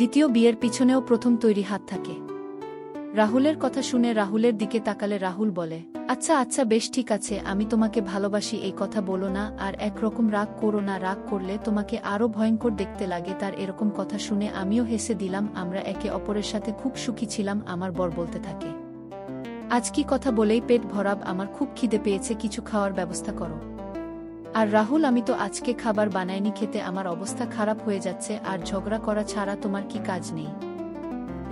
দ্বিতীয় বিয়ের পিছনেও প্রথম তৈরি হাত থাকে। রাহুলের কথা শুনে রাহুলের দিকে তাকালে রাহুল বলে, আচ্ছা আচ্ছা বেশ ঠিক আছে, আমি তোমাকে ভালোবাসি এই কথা বলো না, আর একরকম রাগ করো না, রাগ করলে তোমাকে আরো ভয়ঙ্কর দেখতে লাগে। তার এরকম কথা শুনে আমিও হেসে দিলাম। আমরা একে অপরের সাথে খুব সুখী ছিলাম। আমার বর বলতে থাকে, আজ কি কথা বলেই পেট ভরাব, আমার খুব খিদে পেয়েছে, কিছু খাওয়ার ব্যবস্থা করো। আর রাহুল, আমি তো আজকে খাবার বানাইনি, খেতে আমার অবস্থা খারাপ হয়ে যাচ্ছে, আর ঝগড়া করা ছাড়া তোমার কি কাজ নেই?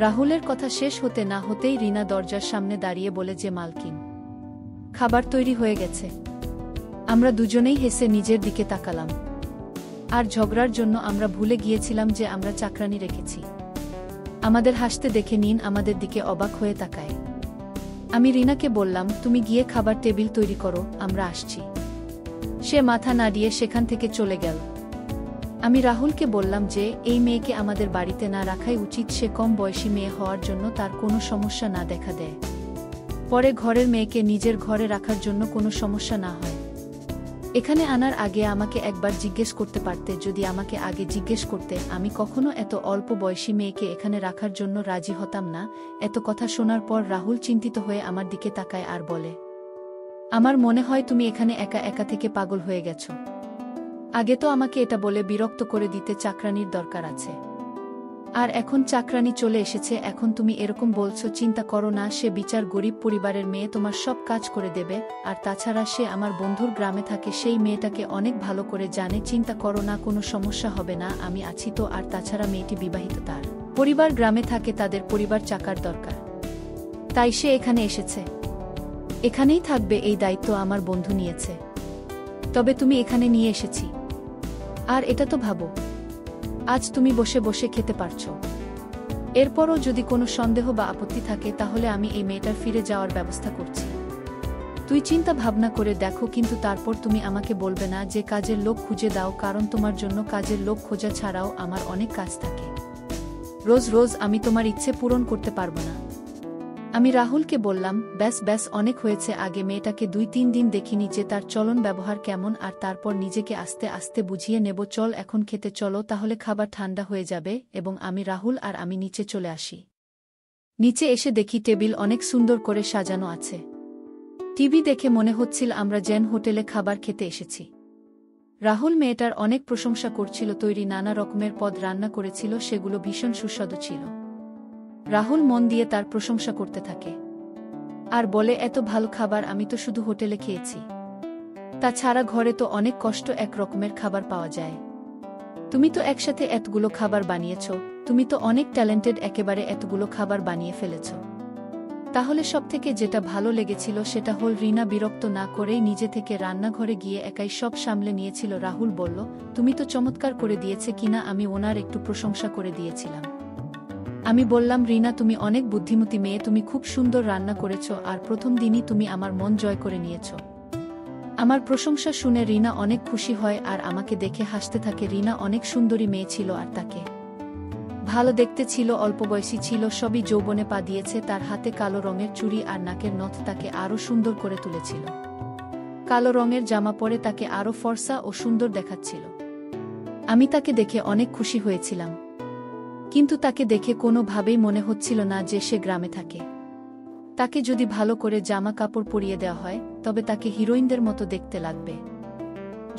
রাহুলের কথা শেষ হতে না হতেই রিনা দরজার সামনে দাঁড়িয়ে বলে যে, মালকিন, খাবার তৈরি হয়ে গেছে। আমরা দুজনেই হেসে নিজের দিকে তাকালাম। আর ঝগড়ার জন্য আমরা ভুলে গিয়েছিলাম যে আমরা চাকরানি রেখেছি। আমাদের হাসতে দেখে নিন আমাদের দিকে অবাক হয়ে তাকায়। আমি রিনাকে বললাম, তুমি গিয়ে খাবার টেবিল তৈরি করো, আমরা আসছি। সে মাথা নাড়িয়ে সেখান থেকে চলে গেল। আমি রাহুলকে বললাম যে এই মেয়েকে আমাদের বাড়িতে না রাখাই উচিত, সে কম বয়সী মেয়ে হওয়ার জন্য তার কোনো সমস্যা না দেখা দেয়, পরে ঘরের মেয়েকে নিজের ঘরে রাখার জন্য কোনো সমস্যা না হয়। এখানে আনার আগে আমাকে একবার জিজ্ঞেস করতে পারতে, যদি আমাকে আগে জিজ্ঞেস করতে আমি কখনো এত অল্প বয়সী মেয়েকে এখানে রাখার জন্য রাজি হতাম না। এত কথা শোনার পর রাহুল চিন্তিত হয়ে আমার দিকে তাকায় আর বলে, আমার মনে হয় তুমি এখানে একা একা থেকে পাগল হয়ে গেছো। আগে তো আমাকে এটা বলে বিরক্ত করে দিতে চাকরানির দরকার আছে, আর এখন চাকরানি চলে এসেছে, এখন তুমি এরকম বলছো। চিন্তা করো না, সে বিচার গরিব পরিবারের মেয়ে, তোমার সব কাজ করে দেবে। আর তাছাড়া সে আমার বন্ধুর গ্রামে থাকে, সেই মেয়েটাকে অনেক ভালো করে জানে। চিন্তা করো না, কোনো সমস্যা হবে না, আমি আছি তো। আর তাছাড়া মেয়েটি বিবাহিত, তার পরিবার গ্রামে থাকে, তাদের পরিবার চাকার দরকার, তাই সে এখানে এসেছে। এখানেই থাকবে, এই দায়িত্ব আমার বন্ধু নিয়েছে। তবে তুমি এখানে নিয়ে এসেছি, আর এটা তো ভাবো, আজ তুমি বসে বসে খেতে পারছো। এরপরও যদি কোনো সন্দেহ বা আপত্তি থাকে তাহলে আমি এই মেয়েটার ফিরে যাওয়ার ব্যবস্থা করছি। তুই চিন্তা ভাবনা করে দেখো, কিন্তু তারপর তুমি আমাকে বলবে না যে কাজের লোক খুঁজে দাও, কারণ তোমার জন্য কাজের লোক খোঁজা ছাড়াও আমার অনেক কাজ থাকে। রোজ রোজ আমি তোমার ইচ্ছে পূরণ করতে পারবো না। আমি রাহুলকে বললাম, ব্যাস ব্যাস, অনেক হয়েছে। আগে মেয়েটাকে 2-3 দিন দেখিনি যে তার চলন ব্যবহার কেমন, আর তারপর নিজেকে আস্তে আস্তে বুঝিয়ে নেব। চল এখন খেতে চলো, তাহলে খাবার ঠান্ডা হয়ে যাবে। এবং আমি, রাহুল আর আমি নিচে চলে আসি। নিচে এসে দেখি টেবিল অনেক সুন্দর করে সাজানো আছে। টিভি দেখে মনে হচ্ছিল আমরা যেন হোটেলে খাবার খেতে এসেছি। রাহুল মেয়েটার অনেক প্রশংসা করছিল, তৈরি নানা রকমের পদ রান্না করেছিল, সেগুলো ভীষণ সুস্বাদু ছিল। রাহুল মন দিয়ে তার প্রশংসা করতে থাকে আর বলে, এত ভালো খাবার আমি তো শুধু হোটেলে খেয়েছি, তাছাড়া ঘরে তো অনেক কষ্ট এক রকমের খাবার পাওয়া যায়। তুমি তো একসাথে এতগুলো খাবার বানিয়েছ, তুমি তো অনেক ট্যালেন্টেড, একেবারে এতগুলো খাবার বানিয়ে ফেলেছ। তাহলে সবথেকে যেটা ভালো লেগেছিল সেটা হল রিনা বিরক্ত না করেই নিজে থেকে রান্নাঘরে গিয়ে একাই সব সামলে নিয়েছিল। রাহুল বলল, তুমি তো চমৎকার করে দিয়েছে কিনা, আমি ওনার একটু প্রশংসা করে দিয়েছিলাম। আমি বললাম, রিনা তুমি অনেক বুদ্ধিমতী মেয়ে, তুমি খুব সুন্দর রান্না করেছ, আর প্রথম দিনই তুমি আমার মন জয় করে নিয়েছ। আমার প্রশংসা শুনে রিনা অনেক খুশি হয় আর আমাকে দেখে হাসতে থাকে। রিনা অনেক সুন্দরী মেয়ে ছিল, আর তাকে ভালো দেখতে ছিল, অল্প বয়সী ছিল, সবই যৌবনে পা দিয়েছে। তার হাতে কালো রঙের চুড়ি আর নাকের নথ তাকে আরও সুন্দর করে তুলেছিল। কালো রঙের জামা পরে তাকে আরও ফর্সা ও সুন্দর দেখাচ্ছিল। আমি তাকে দেখে অনেক খুশি হয়েছিলাম, কিন্তু তাকে দেখে কোনোভাবেই মনে হচ্ছিল না যে সে গ্রামে থাকে। তাকে যদি ভালো করে জামা কাপড় পরিয়ে দেওয়া হয় তবে তাকে হিরোইনদের মতো দেখতে লাগবে।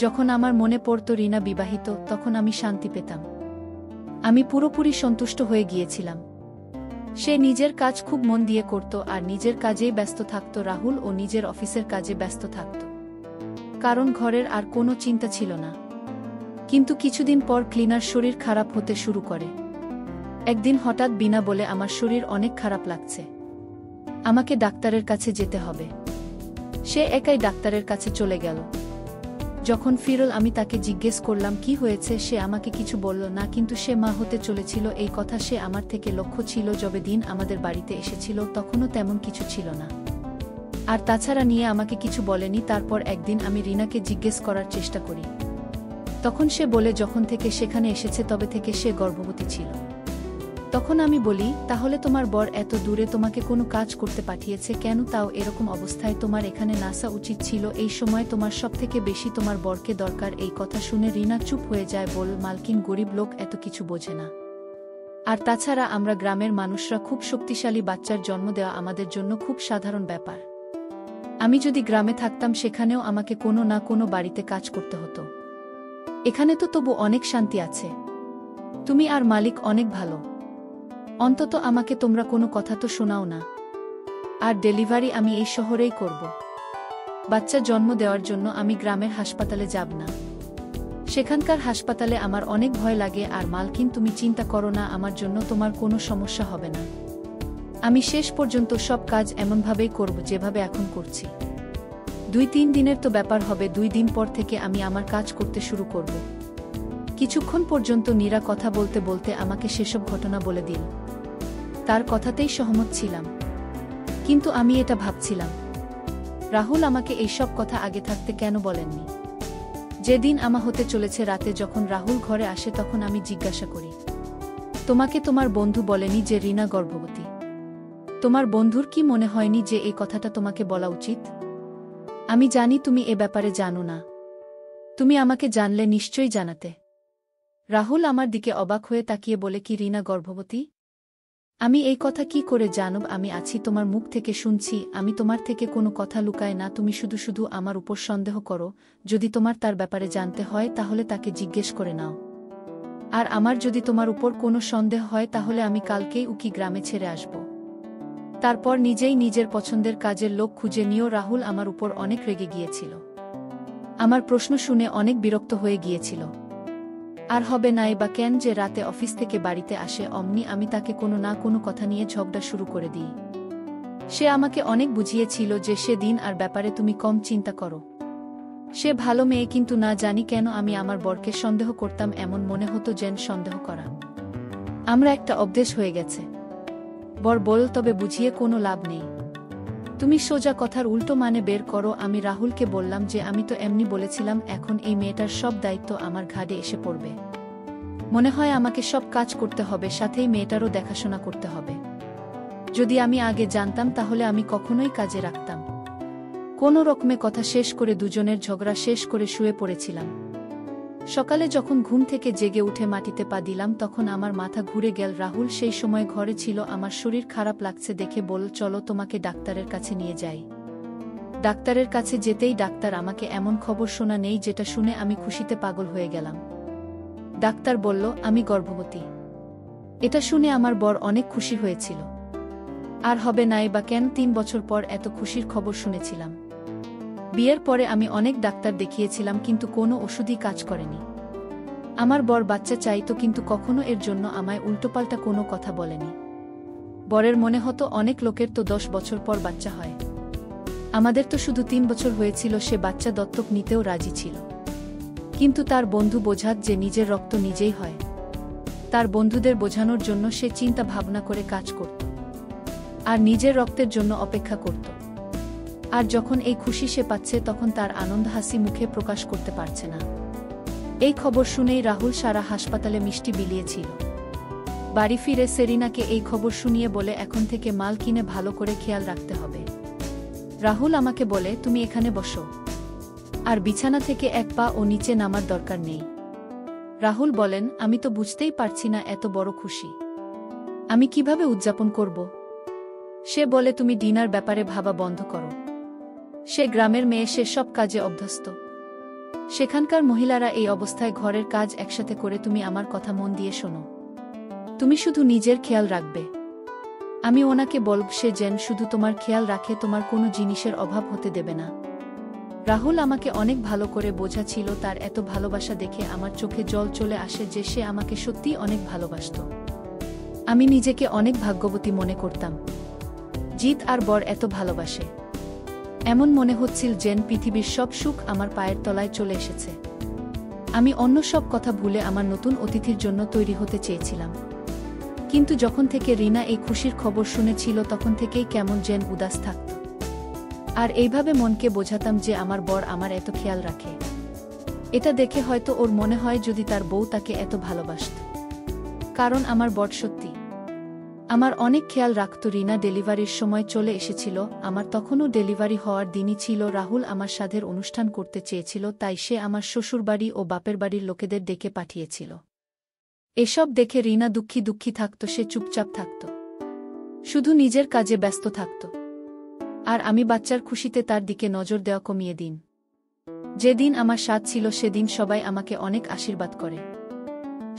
যখন আমার মনে পড়ত রিনা বিবাহিত, তখন আমি শান্তি পেতাম। আমি পুরোপুরি সন্তুষ্ট হয়ে গিয়েছিলাম। সে নিজের কাজ খুব মন দিয়ে করত আর নিজের কাজেই ব্যস্ত থাকত। রাহুল ও নিজের অফিসের কাজে ব্যস্ত থাকত, কারণ ঘরের আর কোনো চিন্তা ছিল না। কিন্তু কিছুদিন পর ক্লিনার শরীর খারাপ হতে শুরু করে। একদিন হঠাৎ বিনা বলে, আমার শরীর অনেক খারাপ লাগছে, আমাকে ডাক্তারের কাছে যেতে হবে। সে একাই ডাক্তারের কাছে চলে গেল। যখন ফিরল আমি তাকে জিজ্ঞেস করলাম কি হয়েছে, সে আমাকে কিছু বলল না, কিন্তু সে মা হতে চলেছিল এই কথা সে আমার থেকে লক্ষ্য ছিল। যবে দিন আমাদের বাড়িতে এসেছিল তখনও তেমন কিছু ছিল না, আর তাছাড়া নিয়ে আমাকে কিছু বলেনি। তারপর একদিন আমি রিনাকে জিজ্ঞেস করার চেষ্টা করি, তখন সে বলে যখন থেকে সেখানে এসেছে তবে থেকে সে গর্ভবতী ছিল। তখন আমি বলি, তাহলে তোমার বর এত দূরে তোমাকে কোনো কাজ করতে পাঠিয়েছে কেন, তাও এরকম অবস্থায় তোমার এখানে নাসা উচিত ছিল। এই সময় তোমার সবথেকে বেশি তোমার বরকে দরকার। এই কথা শুনে রিনা চুপ হয়ে যায়, বল, মালকিন গরিব লোক, এত কিছু বোঝে না। আর তাছাড়া আমরা গ্রামের মানুষরা খুব শক্তিশালী বাচ্চার জন্ম দেওয়া আমাদের জন্য খুব সাধারণ ব্যাপার। আমি যদি গ্রামে থাকতাম সেখানেও আমাকে কোনো না কোনো বাড়িতে কাজ করতে হতো। এখানে তো তবু অনেক শান্তি আছে। তুমি আর মালিক অনেক ভালো। অন্তত আমাকে তোমরা কোনো কথা তো শোনাও না। আর ডেলিভারি আমি এই শহরেই করব। বাচ্চা জন্ম দেওয়ার জন্য আমি গ্রামের হাসপাতালে যাব না। সেখানকার হাসপাতালে আমার অনেক ভয় লাগে। আর মালকিন, তুমি চিন্তা করো না, আমার জন্য তোমার কোনো সমস্যা হবে না। আমি শেষ পর্যন্ত সব কাজ এমনভাবেই করব যেভাবে এখন করছি। 2-3 দিনের তো ব্যাপার হবে। 2 দিন পর থেকে আমি আমার কাজ করতে শুরু করব। কিছুক্ষণ পর্যন্ত নীরা কথা বলতে বলতে আমাকে সেসব ঘটনা বলে দিল। তার কথাতেই সহমত ছিলাম, কিন্তু আমি এটা ভাবছিলাম, রাহুল আমাকে এইসব কথা আগে থাকতে কেন বলেননি? যেদিন আমা হতে চলেছে রাতে যখন রাহুল ঘরে আসে তখন আমি জিজ্ঞাসা করি, তোমাকে তোমার বন্ধু বলেনি যে রিনা গর্ভবতী? তোমার বন্ধুর কি মনে হয়নি যে এই কথাটা তোমাকে বলা উচিত? আমি জানি তুমি এ ব্যাপারে জানো না। তুমি আমাকে জানলে নিশ্চয়ই জানাতে। রাহুল আমার দিকে অবাক হয়ে তাকিয়ে বলে, কি রিনা গর্ভবতী? আমি এই কথা কি করে জানব? আমি আছি, তোমার মুখ থেকে শুনছি। আমি তোমার থেকে কোনো কথা লুকাই না। তুমি শুধু শুধু আমার উপর সন্দেহ করো। যদি তোমার তার ব্যাপারে জানতে হয় তাহলে তাকে জিজ্ঞেস করে নাও। আর আমার যদি তোমার উপর কোনো সন্দেহ হয় তাহলে আমি কালকেই উকি গ্রামে ছেড়ে আসব। তারপর নিজেই নিজের পছন্দের কাজের লোক খুঁজে নিয়েও রাহুল আমার উপর অনেক রেগে গিয়েছিল। আমার প্রশ্ন শুনে অনেক বিরক্ত হয়ে গিয়েছিল। আর হবে নাই বা কেন যে রাতে অফিস থেকে বাড়িতে আসে অমনি আমি তাকে কোনো না কোনো কথা নিয়ে ঝগড়া শুরু করে দিই। সে আমাকে অনেক বুঝিয়েছিল যে সে দিন আর ব্যাপারে তুমি কম চিন্তা করো। সে ভালো মেয়ে, কিন্তু না জানি কেন আমি আমার বরকে সন্দেহ করতাম। এমন মনে হতো যেন সন্দেহ করা আমরা একটা অভ্যেস হয়ে গেছে। বর বল, তবে বুঝিয়ে কোনো লাভ নেই। তুমি সোজা কথার উল্টো মানে বের করো। আমি রাহুলকে বললাম যে আমি তো এমনি বলেছিলাম, এখন এই মেয়েটার সব দায়িত্ব আমার ঘাড়ে এসে পড়বে। মনে হয় আমাকে সব কাজ করতে হবে, সাথেই মেয়েটারও দেখাশোনা করতে হবে। যদি আমি আগে জানতাম তাহলে আমি কখনোই কাজে রাখতাম। কোনো রকমে কথা শেষ করে দুজনের ঝগড়া শেষ করে শুয়ে পড়েছিলাম। সকালে যখন ঘুম থেকে জেগে উঠে মাটিতে পা দিলাম তখন আমার মাথা ঘুরে গেল। রাহুল সেই সময় ঘরে ছিল। আমার শরীর খারাপ লাগছে দেখে বলল, চলো তোমাকে ডাক্তারের কাছে নিয়ে যাই। ডাক্তারের কাছে যেতেই ডাক্তার আমাকে এমন খবর শোনা নেই যেটা শুনে আমি খুশিতে পাগল হয়ে গেলাম। ডাক্তার বলল আমি গর্ভবতী। এটা শুনে আমার বর অনেক খুশি হয়েছিল। আর হবে নাই বা কেন, 3 বছর পর এত খুশির খবর শুনেছিলাম। বিয়ের পরে আমি অনেক ডাক্তার দেখিয়েছিলাম কিন্তু কোনো ওষুধই কাজ করেনি। আমার বর বাচ্চা চাইতো কিন্তু কখনো এর জন্য আমায় উল্টোপাল্টা কোনো কথা বলেনি। বরের মনে হতো অনেক লোকের তো 10 বছর পর বাচ্চা হয়, আমাদের তো শুধু 3 বছর হয়েছিল। সে বাচ্চা দত্তক নিতেও রাজি ছিল, কিন্তু তার বন্ধু বোঝাত যে নিজের রক্ত নিজেই হয়। তার বন্ধুদের বোঝানোর জন্য সে চিন্তা ভাবনা করে কাজ করত আর নিজের রক্তের জন্য অপেক্ষা করত। আর যখন এই খুশি সে পাচ্ছে তখন তার আনন্দ হাসি মুখে প্রকাশ করতে পারছে না। এই খবর শুনেই রাহুল সারা হাসপাতালে মিষ্টি বিলিয়েছিল। বাড়ি ফিরে সেরিনাকে এই খবর শুনিয়ে বলে, এখন থেকে মাল কিনে ভালো করে খেয়াল রাখতে হবে। রাহুল আমাকে বলে, তুমি এখানে বসো, আর বিছানা থেকে এক পা ও নিচে নামার দরকার নেই। রাহুল বলেন, আমি তো বুঝতেই পারছি না এত বড় খুশি আমি কিভাবে উদযাপন করব। সে বলে, তুমি ডিনার ব্যাপারে ভাবা বন্ধ করো। সে গ্রামের মেয়ে, সে সব কাজে অভ্যস্ত। সেখানকার মহিলারা এই অবস্থায় ঘরের কাজ একসাথে করে। তুমি আমার কথা মন দিয়ে শোনো, তুমি শুধু নিজের খেয়াল রাখবে। আমি ওনাকে বলব সে যেন শুধু তোমার খেয়াল রাখে, তোমার কোনো জিনিসের অভাব হতে দেবে না। রাহুল আমাকে অনেক ভালো করে বোঝাছিল। তার এত ভালোবাসা দেখে আমার চোখে জল চলে আসে যে সে আমাকে সত্যিই অনেক ভালোবাসত। আমি নিজেকে অনেক ভাগ্যবতী মনে করতাম। জিৎ আর বর এত ভালোবাসে, এমন মনে হচ্ছিল যেন পৃথিবীর সব সুখ আমার পায়ের তলায় চলে এসেছে। আমি অন্য সব কথা ভুলে আমার নতুন অতিথির জন্য তৈরি হতে চেয়েছিলাম। কিন্তু যখন থেকে রিনা এই খুশির খবর শুনেছিল তখন থেকেই কেমন যেন উদাস থাকত। আর এইভাবে মনকে বোঝাতাম যে আমার বর আমার এত খেয়াল রাখে। এটা দেখে হয়তো ওর মনে হয় যদি তার বউ তাকে এত ভালোবাসত। কারণ আমার বর সত্যি আমার অনেক খেয়াল রাখত। রিনা ডেলিভারির সময় চলে এসেছিল। আমার তখনও ডেলিভারি হওয়ার দিনই ছিল। রাহুল আমার সাধের অনুষ্ঠান করতে চেয়েছিল, তাই সে আমার শ্বশুরবাড়ি ও বাপের বাড়ির লোকেদের ডেকে পাঠিয়েছিল। এসব দেখে রিনা দুঃখী দুঃখী থাকত, সে চুপচাপ থাকত, শুধু নিজের কাজে ব্যস্ত থাকত। আর আমি বাচ্চার খুশিতে তার দিকে নজর দেওয়া কমিয়ে দিন। যেদিন আমার স্বাদ ছিল সেদিন সবাই আমাকে অনেক আশীর্বাদ করে,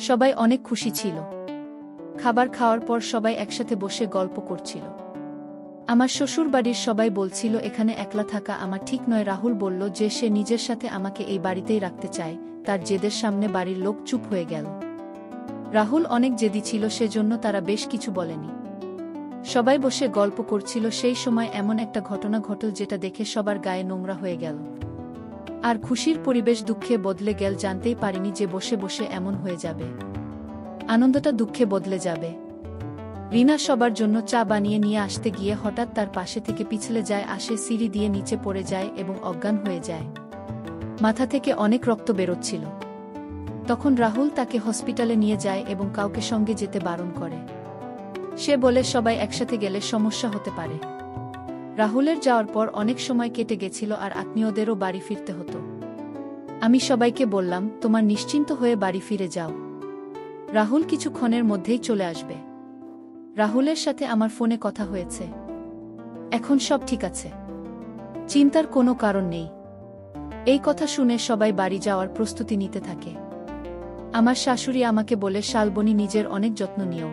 সবাই অনেক খুশি ছিল। খাবার খাওয়ার পর সবাই একসাথে বসে গল্প করছিল। আমার শ্বশুরবাড়ির সবাই বলছিল এখানে একলা থাকা আমার ঠিক নয়। রাহুল বলল যে সে নিজের সাথে আমাকে এই বাড়িতেই রাখতে চায়। তার জেদের সামনে বাড়ির লোক চুপ হয়ে গেল। রাহুল অনেক জেদি ছিল, সেজন্য তারা বেশ কিছু বলেনি। সবাই বসে গল্প করছিল। সেই সময় এমন একটা ঘটনা ঘটল যেটা দেখে সবার গায়ে নোংরা হয়ে গেল। আর খুশির পরিবেশ দুঃখে বদলে গেল। জানতেই পারিনি যে বসে বসে এমন হয়ে যাবে, আনন্দটা দুঃখে বদলে যাবে। রিনা সবার জন্য চা বানিয়ে নিয়ে আসতে গিয়ে হঠাৎ তার পাশে থেকে পিছলে যায়, আসে সিঁড়ি দিয়ে নিচে পড়ে যায় এবং অজ্ঞান হয়ে যায়। মাথা থেকে অনেক রক্ত বেরোচ্ছিল। তখন রাহুল তাকে হসপিটালে নিয়ে যায় এবং কাউকে সঙ্গে যেতে বারণ করে। সে বলে সবাই একসাথে গেলে সমস্যা হতে পারে। রাহুলের যাওয়ার পর অনেক সময় কেটে গেছিল আর আত্মীয়দেরও বাড়ি ফিরতে হতো। আমি সবাইকে বললাম, তোমার নিশ্চিন্ত হয়ে বাড়ি ফিরে যাও, রাহুল কিছুক্ষণের মধ্যেই চলে আসবে। রাহুলের সাথে আমার ফোনে কথা হয়েছে, এখন সব ঠিক আছে, চিন্তার কোনো কারণ নেই। এই কথা শুনে সবাই বাড়ি যাওয়ার প্রস্তুতি নিতে থাকে। আমার শাশুড়ি আমাকে বলে, শালবনী নিজের অনেক যত্ন নিও,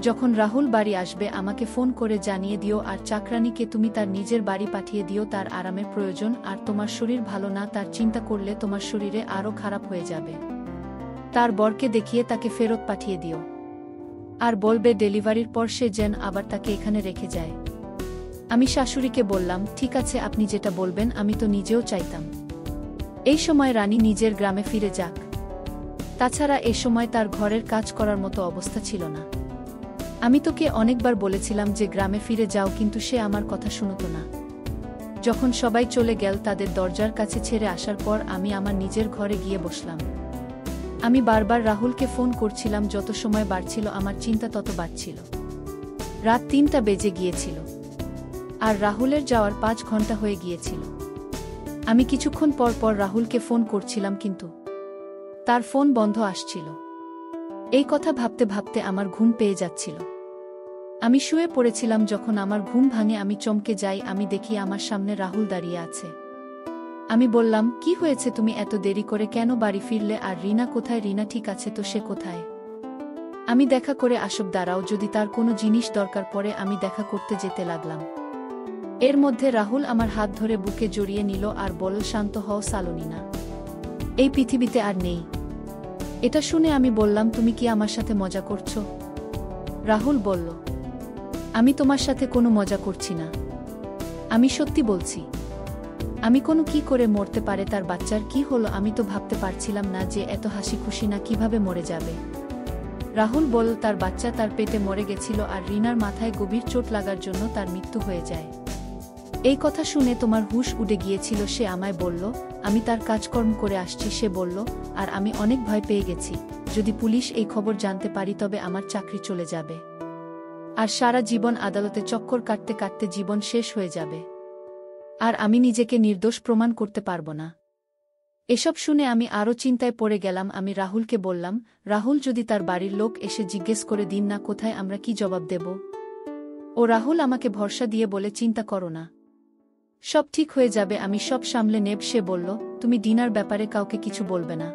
যখন রাহুল বাড়ি আসবে আমাকে ফোন করে জানিয়ে দিও। আর চাকরানীকে তুমি তার নিজের বাড়ি পাঠিয়ে দিও, তার আরামের প্রয়োজন। আর তোমার শরীর ভালো না, তার চিন্তা করলে তোমার শরীরে আরও খারাপ হয়ে যাবে। তার বরকে দেখিয়ে তাকে ফেরত পাঠিয়ে দিও। আর বলবে ডেলিভারির পর সে যেন আবার তাকে এখানে রেখে যায়। আমি শাশুড়িকে বললাম, ঠিক আছে, আপনি যেটা বলবেন, আমি তো নিজেও চাইতাম এই সময় রানী নিজের গ্রামে ফিরে যাক। তাছাড়া এ সময় তার ঘরের কাজ করার মতো অবস্থা ছিল না। আমি তোকে অনেকবার বলেছিলাম যে গ্রামে ফিরে যাও, কিন্তু সে আমার কথা শুনত না। যখন সবাই চলে গেল তাদের দরজার কাছে ছেড়ে আসার পর আমি আমার নিজের ঘরে গিয়ে বসলাম। আমি বারবার রাহুলকে ফোন করছিলাম। যত সময় বাড়ছিল আমার চিন্তা তত বাড়ছিল। রাত 3টা বেজে গিয়েছিল আর রাহুলের যাওয়ার 5 ঘন্টা হয়ে গিয়েছিল। আমি কিছুক্ষণ পর পর রাহুলকে ফোন করছিলাম, কিন্তু তার ফোন বন্ধ আসছিল। এই কথা ভাবতে ভাবতে আমার ঘুম পেয়ে যাচ্ছিল। আমি শুয়ে পড়েছিলাম। যখন আমার ঘুম ভাঙে আমি চমকে যাই। আমি দেখি আমার সামনে রাহুল দাঁড়িয়ে আছে। আমি বললাম, কি হয়েছে, তুমি এত দেরি করে কেন বাড়ি ফিরলে? আর রিনা কোথায়? রিনা ঠিক আছে তো, সে কোথায়? আমি দেখা করে আসব, দাঁড়াও, যদি তার কোনো জিনিস দরকার পড়ে। আমি দেখা করতে যেতে লাগলাম। এর মধ্যে রাহুল আমার হাত ধরে বুকে জড়িয়ে নিল আর বলল, শান্ত হও সালোনিনা, এই পৃথিবীতে আর নেই। এটা শুনে আমি বললাম, তুমি কি আমার সাথে মজা করছো? রাহুল বলল, আমি তোমার সাথে কোনো মজা করছি না, আমি সত্যি বলছি। আমি কোনো কি করে মরতে পারে? তার বাচ্চার কি হলো? আমি তো ভাবতে পারছিলাম না যে এত হাসি খুশি না কিভাবে মরে যাবে। রাহুল বলল, তার বাচ্চা তার পেটে মরে গেছিল আর রিনার মাথায় গভীর চোট লাগার জন্য তার মৃত্যু হয়ে যায়। এই কথা শুনে তোমার হুঁশ উড়ে গিয়েছিল। সে আমায় বলল, আমি তার কাজকর্ম করে আসছি, সে বলল। আর আমি অনেক ভয় পেয়ে গেছি, যদি পুলিশ এই খবর জানতে পারি তবে আমার চাকরি চলে যাবে আর সারা জীবন আদালতে চক্কর কাটতে কাটতে জীবন শেষ হয়ে যাবে, আর আমি নিজেকে নির্দোষ প্রমাণ করতে পারব না। এসব শুনে আমি আরও চিন্তায় পড়ে গেলাম। আমি রাহুলকে বললাম, রাহুল, যদি তার বাড়ির লোক এসে জিজ্ঞেস করে দিন না কোথায়, আমরা কি জবাব দেব? ও রাহুল আমাকে ভরসা দিয়ে বলে, চিন্তা করো না, সব ঠিক হয়ে যাবে, আমি সব সামলে নেব। সে বলল, তুমি ডিনার ব্যাপারে কাউকে কিছু বলবে না?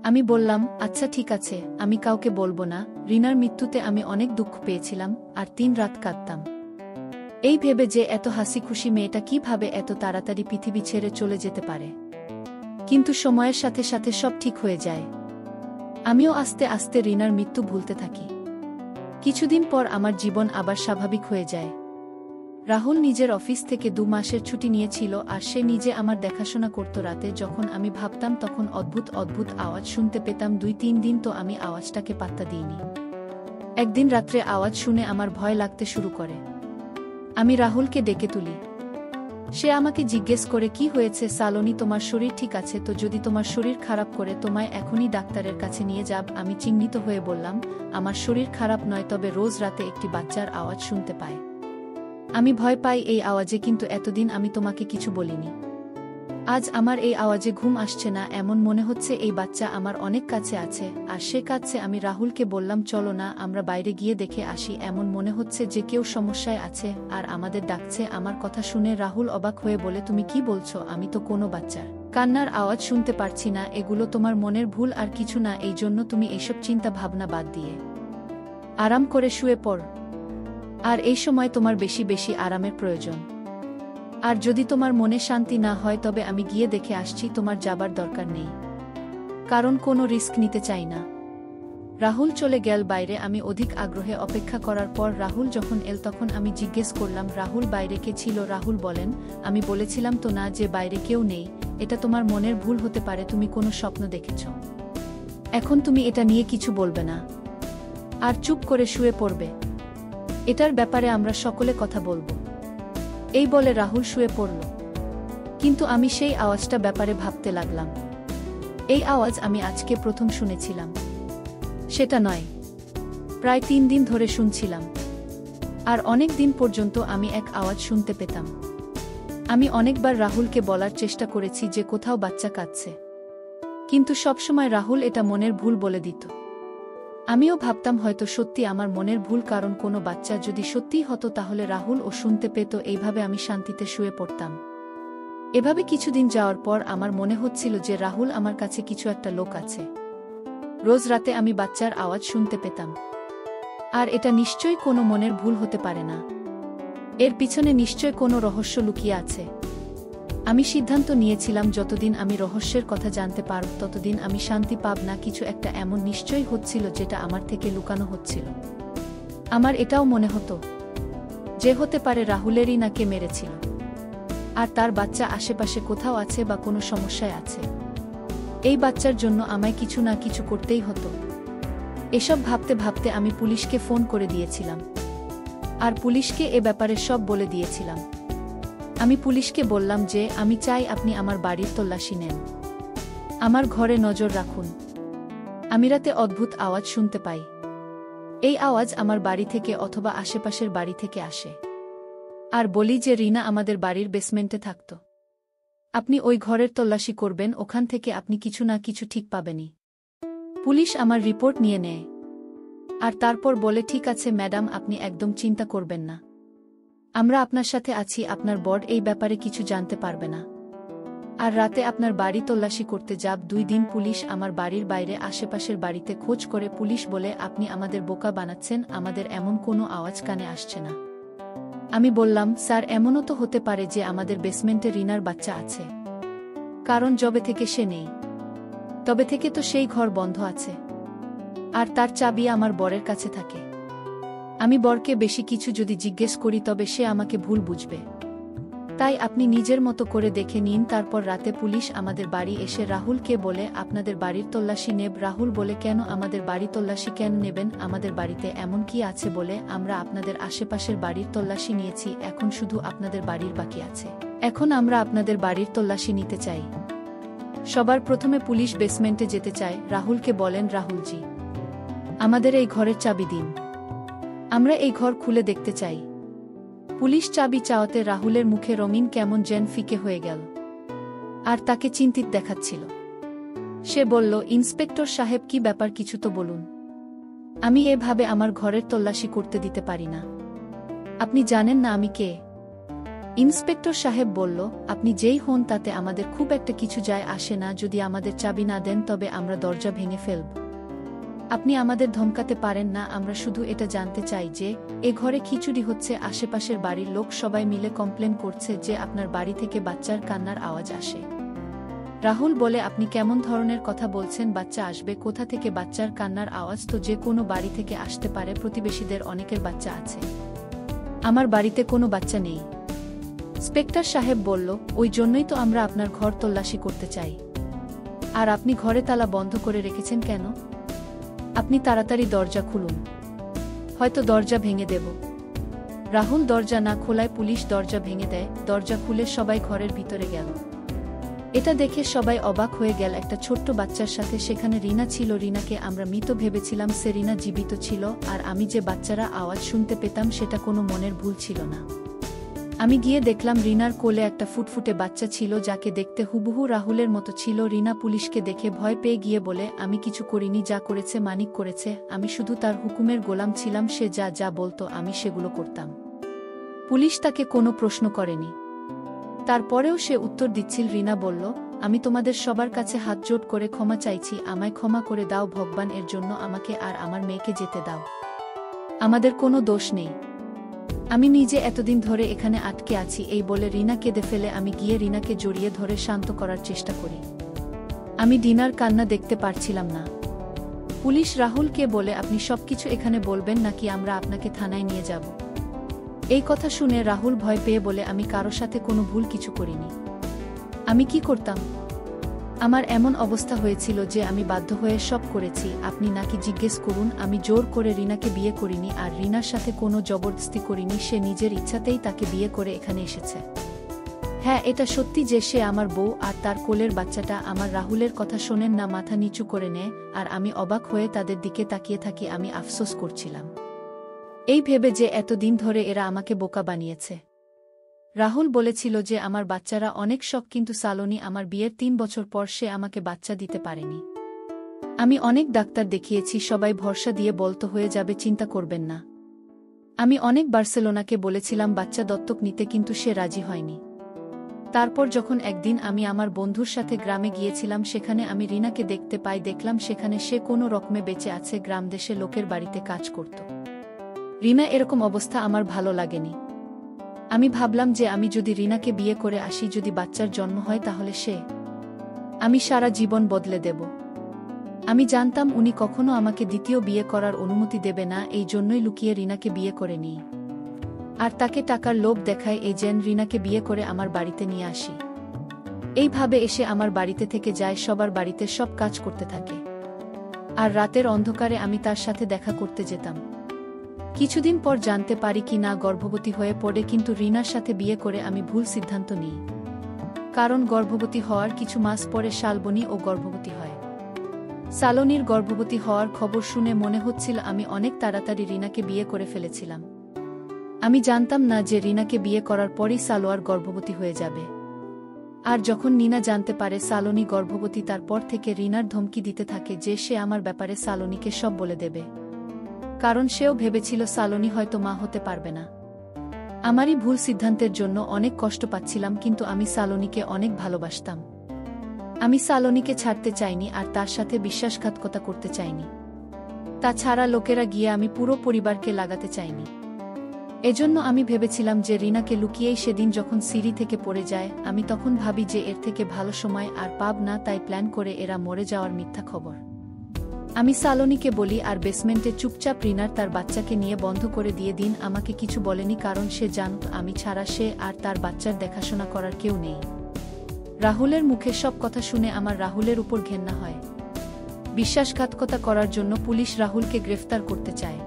আমি বললাম, আচ্ছা ঠিক আছে, আমি কাউকে বলবো না। রিনার মৃত্যুতে আমি অনেক দুঃখ পেয়েছিলাম আর 3 রাত কাঁদতাম এই ভেবে যে এত হাসি খুশি মেয়েটা কিভাবে এত তাড়াতাড়ি পৃথিবী ছেড়ে চলে যেতে পারে। কিন্তু সময়ের সাথে সাথে সব ঠিক হয়ে যায়। আমিও আস্তে আস্তে রিনার মৃত্যু ভুলতে থাকি। কিছুদিন পর আমার জীবন আবার স্বাভাবিক হয়ে যায়। রাহুল নিজের অফিস থেকে 2 মাসের ছুটি নিয়েছিল আর সে নিজে আমার দেখাশোনা করত। রাতে যখন আমি ভাবতাম তখন অদ্ভুত অদ্ভুত আওয়াজ শুনতে পেতাম। 2-3 দিন তো আমি আওয়াজটাকে পাত্তা দিইনি। একদিন রাত্রে আওয়াজ শুনে আমার ভয় লাগতে শুরু করে। আমি রাহুলকে ডেকে তুলি। সে আমাকে জিজ্ঞেস করে, কি হয়েছে সালোনি, তোমার শরীর ঠিক আছে তো? যদি তোমার শরীর খারাপ করে তোমায় এখনই ডাক্তারের কাছে নিয়ে যাব। আমি চিন্তিত হয়ে বললাম, আমার শরীর খারাপ নয়, তবে রোজ রাতে একটি বাচ্চার আওয়াজ শুনতে পাই। আমি ভয় পাই এই আওয়াজে, কিন্তু এতদিন আমি তোমাকে কিছু বলিনি। আজ আমার এই আওয়াজে ঘুম আসছে না, এমন মনে হচ্ছে এই বাচ্চা আমার অনেক কাছে আছে আর সে কাছে। আমি রাহুলকে বললাম, চলো না আমরা বাইরে গিয়ে দেখে আসি, এমন মনে হচ্ছে যে কেউ সমস্যায় আছে আর আমাদের ডাকছে। আমার কথা শুনে রাহুল অবাক হয়ে বলে, তুমি কি বলছো? আমি তো কোনো বাচ্চার কান্নার আওয়াজ শুনতে পারছি না। এগুলো তোমার মনের ভুল আর কিছু না, এই জন্য তুমি এইসব চিন্তা ভাবনা বাদ দিয়ে আরাম করে শুয়ে পড়। আর এই সময় তোমার বেশি বেশি আরামের প্রয়োজন। আর যদি তোমার মনে শান্তি না হয় তবে আমি গিয়ে দেখে আসছি, তোমার যাবার দরকার নেই, কারণ কোনো রিস্ক নিতে চাই না। রাহুল চলে গেল বাইরে। আমি অধিক আগ্রহে অপেক্ষা করার পর রাহুল যখন এল তখন আমি জিজ্ঞেস করলাম, রাহুল বাইরে কে ছিল? রাহুল বলেন, আমি বলেছিলাম তো না যে বাইরে কেউ নেই। এটা তোমার মনের ভুল হতে পারে, তুমি কোনো স্বপ্ন দেখেছ। এখন তুমি এটা নিয়ে কিছু বলবে না আর চুপ করে শুয়ে পড়বে। এটার ব্যাপারে আমরা সকলে কথা বলবো। এই বলে রাহুল শুয়ে পড়ল। কিন্তু আমি সেই আওয়াজটা ব্যাপারে ভাবতে লাগলাম। এই আওয়াজ আমি আজকে প্রথম শুনেছিলাম সেটা নয়, প্রায় 3 দিন ধরে শুনছিলাম। আর অনেক দিন পর্যন্ত আমি এক আওয়াজ শুনতে পেতাম। আমি অনেকবার রাহুলকে বলার চেষ্টা করেছি যে কোথাও বাচ্চা কাঁদছে, কিন্তু সবসময় রাহুল এটা মনের ভুল বলে দিত। আমিও ভাবতাম হয়তো সত্যি আমার মনের ভুল, কারণ কোনো বাচ্চা যদি সত্যিই হতো তাহলে রাহুল ও শুনতে পেত। এইভাবে আমি শান্তিতে শুয়ে পড়তাম। এভাবে কিছুদিন যাওয়ার পর আমার মনে হচ্ছিল যে রাহুল আমার কাছে কিছু একটা লোক আছে। রোজ রাতে আমি বাচ্চার আওয়াজ শুনতে পেতাম। আর এটা নিশ্চয়ই কোনো মনের ভুল হতে পারে না, এর পিছনে নিশ্চয় কোনো রহস্য লুকিয়ে আছে। আমি সিদ্ধান্ত নিয়েছিলাম যতদিন আমি রহস্যের কথা জানতে পারব ততদিন আমি শান্তি পাব না। কিছু একটা এমন নিশ্চয়ই হচ্ছিল যেটা আমার থেকে লুকানো হচ্ছিল। আমার এটাও মনে হতো যে হতে পারে রাহুলেরই নাকে মেরেছিল আর তার বাচ্চা আশেপাশে কোথাও আছে বা কোনো সমস্যায় আছে। এই বাচ্চার জন্য আমায় কিছু না কিছু করতেই হতো। এসব ভাবতে ভাবতে আমি পুলিশকে ফোন করে দিয়েছিলাম আর পুলিশকে এ ব্যাপারে সব বলে দিয়েছিলাম। আমি পুলিশকে বললাম যে আমি চাই আপনি আমার বাড়ির তল্লাশি নেন, আমার ঘরে নজর রাখুন। আমি রাতে অদ্ভুত আওয়াজ শুনতে পাই। এই আওয়াজ আমার বাড়ি থেকে অথবা আশেপাশের বাড়ি থেকে আসে। আর বলি যে রিনা আমাদের বাড়ির বেসমেন্টে থাকত। আপনি ওই ঘরের তল্লাশি করবেন, ওখান থেকে আপনি কিছু না কিছু ঠিক পাবেনই। পুলিশ আমার রিপোর্ট নিয়ে নেয় আর তারপর বলে, ঠিক আছে ম্যাডাম, আপনি একদম চিন্তা করবেন না, আমরা আপনার সাথে আছি। আপনার বড় এই ব্যাপারে কিছু জানতে পারবে না। আর রাতে আপনার বাড়ি তল্লাশি করতে যাব 2 দিন পুলিশ আমার বাড়ির বাইরে আশেপাশের বাড়িতে খোঁজ করে। পুলিশ বলে, আপনি আমাদের বোকা বানাচ্ছেন, আমাদের এমন কোনো আওয়াজ কানে আসছে না। আমি বললাম, স্যার এমনও তো হতে পারে যে আমাদের বেসমেন্টে রিনার বাচ্চা আছে, কারণ যবে থেকে সে নেই তবে থেকে তো সেই ঘর বন্ধ আছে আর তার চাবি আমার বরের কাছে থাকে। আমি বরকে বেশি কিছু যদি জিজ্ঞেস করি তবে সে আমাকে ভুল বুঝবে। তাই আপনি নিজের মতো করে দেখে নিন। তারপর রাতে পুলিশ আমাদের বাড়ি এসে রাহুলকে বলে, আপনাদের বাড়ির তল্লাশি নেব। রাহুল বলে, কেন আমাদের বাড়ি তল্লাশি কেন নেবেন? আমাদের বাড়িতে এমন কি আছে বলে আমরা আপনাদের আশেপাশের বাড়ির তল্লাশি নিয়েছি, এখন শুধু আপনাদের বাড়ির বাকি আছে। এখন আমরা আপনাদের বাড়ির তল্লাশি নিতে চাই। সবার প্রথমে পুলিশ বেসমেন্টে যেতে চায়। রাহুলকে বলেন, রাহুলজি, আমাদের এই ঘরের চাবি দিন, আমরা এই ঘর খুলে দেখতে চাই। পুলিশ চাবি চাওয়াতে রাহুলের মুখে রঙিন কেমন যেন ফিকে হয়ে গেল আর তাকে চিন্তিত দেখাচ্ছিল। সে বলল, ইন্সপেক্টর সাহেব, কি ব্যাপার, কিছু তো বলুন। আমি এভাবে আমার ঘরের তল্লাশি করতে দিতে পারি না। আপনি জানেন না আমি কে? ইন্সপেক্টর সাহেব বলল, আপনি যেই হন তাতে আমাদের খুব একটা কিছু যায় আসে না। যদি আমাদের চাবি না দেন তবে আমরা দরজা ভেঙে ফেলব। আপনি আমাদের ধমকাতে পারেন না। আমরা শুধু এটা জানতে চাই যে এ ঘরে খিচুড়ি হচ্ছে। আশেপাশের বাড়ির লোক সবাই মিলে কমপ্লেন করছে যে আপনার বাড়ি থেকে বাচ্চার কান্নার আওয়াজ আসে। রাহুল বলে, আপনি কেমন ধরনের কথা বলছেন? বাচ্চা আসবে কোথা থেকে? বাচ্চার কান্নার আওয়াজ তো যে কোনো বাড়ি থেকে আসতে পারে, প্রতিবেশীদের অনেকের বাচ্চা আছে। আমার বাড়িতে কোনো বাচ্চা নেই। ইন্সপেক্টর সাহেব বলল, ওই জন্যই তো আমরা আপনার ঘর তল্লাশি করতে চাই। আর আপনি ঘরে তালা বন্ধ করে রেখেছেন কেন? আপনি তাড়াতাড়ি দরজা খুলুন, হয়তো দরজা ভেঙে দেব। রাহুল দরজা না খোলায় পুলিশ দরজা ভেঙে দেয়। দরজা খুলে সবাই ঘরের ভিতরে গেল। এটা দেখে সবাই অবাক হয়ে গেল। একটা ছোট্ট বাচ্চার সাথে সেখানে রিনা ছিল। রিনাকে আমরা মৃত ভেবেছিলাম, সে রিনা জীবিত ছিল। আর আমি যে বাচ্চারা আওয়াজ শুনতে পেতাম সেটা কোনো মনের ভুল ছিল না। আমি গিয়ে দেখলাম রিনার কোলে একটা ফুটফুটে বাচ্চা ছিল যাকে দেখতে হুবহু রাহুলের মতো ছিল। রিনা পুলিশকে দেখে ভয় পেয়ে গিয়ে বলে, আমি কিছু করিনি, যা করেছে মানিক করেছে, আমি শুধু তার হুকুমের গোলাম ছিলাম, সে যা যা বলতো আমি সেগুলো করতাম। পুলিশ তাকে কোনো প্রশ্ন করেনি। তারপরেও সে উত্তর দিচ্ছিল। রিনা বলল, আমি তোমাদের সবার কাছে হাত জোট করে ক্ষমা চাইছি, আমায় ক্ষমা করে দাও ভগবান, এর জন্য আমাকে আর আমার মেয়েকে যেতে দাও। আমাদের কোনো দোষ নেই, আমি নিজে এতদিন ধরে এখানে আটকে আছি। এই বলে রিনা কেঁদে ফেলে। আমি গিয়ে রিনাকে জড়িয়ে ধরে শান্ত করার চেষ্টা করি। আমি ডিনার কান্না দেখতে পারছিলাম না। পুলিশ রাহুলকে বলে, আপনি সবকিছু এখানে বলবেন নাকি আমরা আপনাকে থানায় নিয়ে যাব? এই কথা শুনে রাহুল ভয় পেয়ে বলে, আমি কারো সাথে কোনো ভুল কিছু করিনি। আমি কি করতাম? আমার এমন অবস্থা হয়েছিল যে আমি বাধ্য হয়ে সব করেছি। আপনি নাকি জিজ্ঞেস করুন, আমি জোর করে রিনাকে বিয়ে করিনি আর রিনার সাথে কোনো জবরদস্তি করিনি। সে নিজের ইচ্ছাতেই তাকে বিয়ে করে এখানে এসেছে। হ্যাঁ, এটা সত্যি যে সে আমার বউ আর তার কোলের বাচ্চাটা আমার। রাহুলের কথা শোনেন না, মাথা নিচু করে নেয় আর আমি অবাক হয়ে তাদের দিকে তাকিয়ে থাকি। আমি আফসোস করছিলাম এই ভেবে যে এতদিন ধরে এরা আমাকে বোকা বানিয়েছে। রাহুল বলেছিল যে আমার বাচ্চারা অনেক শখ, কিন্তু সালোনি আমার বিয়ের 3 বছর পর সে আমাকে বাচ্চা দিতে পারেনি। আমি অনেক ডাক্তার দেখিয়েছি, সবাই ভরসা দিয়ে বলতো হয়ে যাবে, চিন্তা করবেন না। আমি অনেক বার্সেলোনাকে বলেছিলাম বাচ্চা দত্তক নিতে, কিন্তু সে রাজি হয়নি। তারপর যখন একদিন আমি আমার বন্ধুর সাথে গ্রামে গিয়েছিলাম, সেখানে আমি রিনাকে দেখতে পাই। দেখলাম সেখানে সে কোনো রকমে বেঁচে আছে, গ্রামদেশে লোকের বাড়িতে কাজ করত। রিনা এরকম অবস্থা আমার ভালো লাগেনি। আমি ভাবলাম যে আমি যদি রিনাকে বিয়ে করে আসি, যদি বাচ্চার জন্ম হয়, তাহলে আমি সারা জীবন বদলে দেব। আমি জানতাম উনি কখনো আমাকে দ্বিতীয় বিয়ে করার অনুমতি দেবে না, এই জন্যই লুকিয়ে রিনাকে বিয়ে করে নিই আর তাকে টাকার লোভ দেখায় এই যেন রিনাকে বিয়ে করে আমার বাড়িতে নিয়ে আসি। এইভাবে এসে আমার বাড়িতে থেকে যায়, সবার বাড়িতে সব কাজ করতে থাকে। আর রাতের অন্ধকারে আমি তার সাথে দেখা করতে যেতাম। কিছুদিন পর জানতে পারি কি না গর্ভবতী হয়ে পড়ে, কিন্তু রিনার সাথে বিয়ে করে আমি ভুল সিদ্ধান্ত নিই। কারণ গর্ভবতী হওয়ার কিছু মাস পরে শালবনী ও গর্ভবতী হয়। সালোনির গর্ভবতী হওয়ার খবর শুনে মনে হচ্ছিল আমি অনেক তাড়াতাড়ি রিনাকে বিয়ে করে ফেলেছিলাম। আমি জানতাম না যে রিনাকে বিয়ে করার পরই সালোয়ার গর্ভবতী হয়ে যাবে। আর যখন নিনা জানতে পারে সালোনি গর্ভবতী, তারপর থেকে রিনার ধমকি দিতে থাকে যে সে আমার ব্যাপারে সালোনিকে সব বলে দেবে। কারণ সেও ভেবেছিল সালোনি হয়তো মা হতে পারবে না। আমারই ভুল সিদ্ধান্তের জন্য অনেক কষ্ট পাচ্ছিলাম, কিন্তু আমি সালোনিকে অনেক ভালোবাসতাম। আমি সালোনিকে ছাড়তে চাইনি আর তার সাথে বিশ্বাসঘাতকতা করতে চাইনি। তাছাড়া লোকেরা গিয়ে আমি পুরো পরিবারকে লাগাতে চাইনি। এজন্য আমি ভেবেছিলাম যে রিনাকে লুকিয়েই সেদিন যখন সিঁড়ি থেকে পড়ে যায়, আমি তখন ভাবি যে এর থেকে ভালো সময় আর পাব না, তাই প্ল্যান করে এরা মরে যাওয়ার মিথ্যা খবর আমি সালোনিকে বলি আর বেসমেন্টে চুপচাপ রিনার তার বাচ্চাকে নিয়ে বন্ধ করে দিয়ে দিন। আমাকে কিছু বলেনি, কারণ সে জানত আমি ছাড়া সে আর তার বাচ্চার দেখাশোনা করার কেউ নেই। রাহুলের মুখে সব কথা শুনে আমার রাহুলের উপর ঘেন্না হয়। বিশ্বাসঘাতকতা করার জন্য পুলিশ রাহুলকে গ্রেফতার করতে চায়,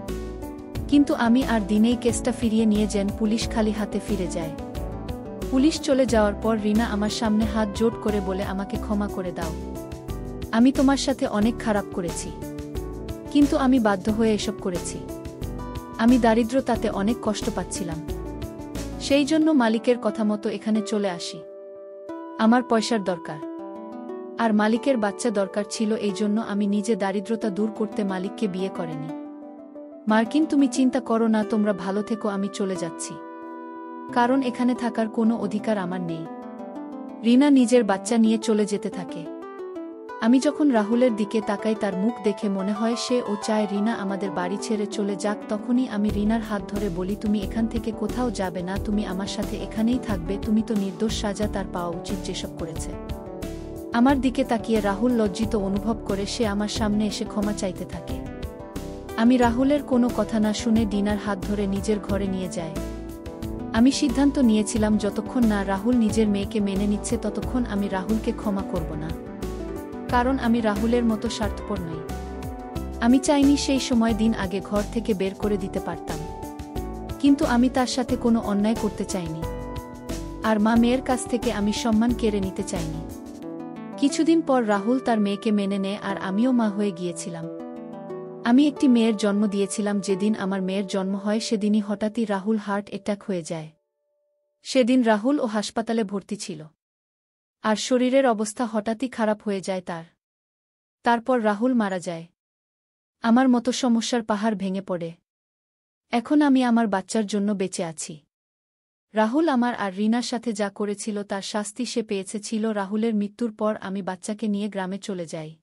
কিন্তু আমি আর দিনেই কেসটা ফিরিয়ে নিয়ে যেন পুলিশ খালি হাতে ফিরে যায়। পুলিশ চলে যাওয়ার পর রিনা আমার সামনে হাত জোট করে বলে, আমাকে ক্ষমা করে দাও, আমি তোমার সাথে অনেক খারাপ করেছি, কিন্তু আমি বাধ্য হয়ে এসব করেছি। আমি দারিদ্রতাতে অনেক কষ্ট পাচ্ছিলাম, সেই জন্য মালিকের কথা মতো এখানে চলে আসি। আমার পয়সার দরকার আর মালিকের বাচ্চা দরকার ছিল, এই জন্য আমি নিজে দারিদ্রতা দূর করতে মালিককে বিয়ে করেনি। মার্কিন, তুমি চিন্তা করো না, তোমরা ভালো থেকো, আমি চলে যাচ্ছি, কারণ এখানে থাকার কোনো অধিকার আমার নেই। রিনা নিজের বাচ্চা নিয়ে চলে যেতে থাকে। আমি যখন রাহুলের দিকে তাকাই, তার মুখ দেখে মনে হয় সে ও চায় রিনা আমাদের বাড়ি ছেড়ে চলে যাক। তখনই আমি রিনার হাত ধরে বলি, তুমি এখান থেকে কোথাও যাবে না, তুমি আমার সাথে এখানেই থাকবে, তুমি তো নির্দোষ, সাজা তার পাওয়া উচিত যেসব করেছে। আমার দিকে তাকিয়ে রাহুল লজ্জিত অনুভব করে সে আমার সামনে এসে ক্ষমা চাইতে থাকে। আমি রাহুলের কোনো কথা না শুনে ডিনার হাত ধরে নিজের ঘরে নিয়ে যায়। আমি সিদ্ধান্ত নিয়েছিলাম যতক্ষণ না রাহুল নিজের মেয়েকে মেনে নিচ্ছে ততক্ষণ আমি রাহুলকে ক্ষমা করব না, কারণ আমি রাহুলের মতো স্বার্থপর নই। আমি চাইনি সেই সময় দিন আগে ঘর থেকে বের করে দিতে পারতাম, কিন্তু আমি তার সাথে কোনো অন্যায় করতে চাইনি। আর মা মেয়ের কাছ থেকে আমি সম্মান কেড়ে নিতে চাইনি। কিছুদিন পর রাহুল তার মেয়েকে মেনে নেয় আর আমিও মা হয়ে গিয়েছিলাম। আমি একটি মেয়ের জন্ম দিয়েছিলাম। যেদিন আমার মেয়ের জন্ম হয় সেদিনই হঠাৎই রাহুল হার্ট অ্যাটাক হয়ে যায়। সেদিন রাহুল ও হাসপাতালে ভর্তি ছিল। আর শরীরের অবস্থা হঠাৎই খারাপ হয়ে যায় তার। তারপর রাহুল মারা যায়। আমার মতো সমস্যার পাহাড় ভেঙে পড়ে। এখন আমি আমার বাচ্চার জন্য বেঁচে আছি। রাহুল আমার আর রিনার সাথে যা করেছিল তার শাস্তি সে পেয়েছে ছিল। রাহুলের মৃত্যুর পর আমি বাচ্চাকে নিয়ে গ্রামে চলে যাই।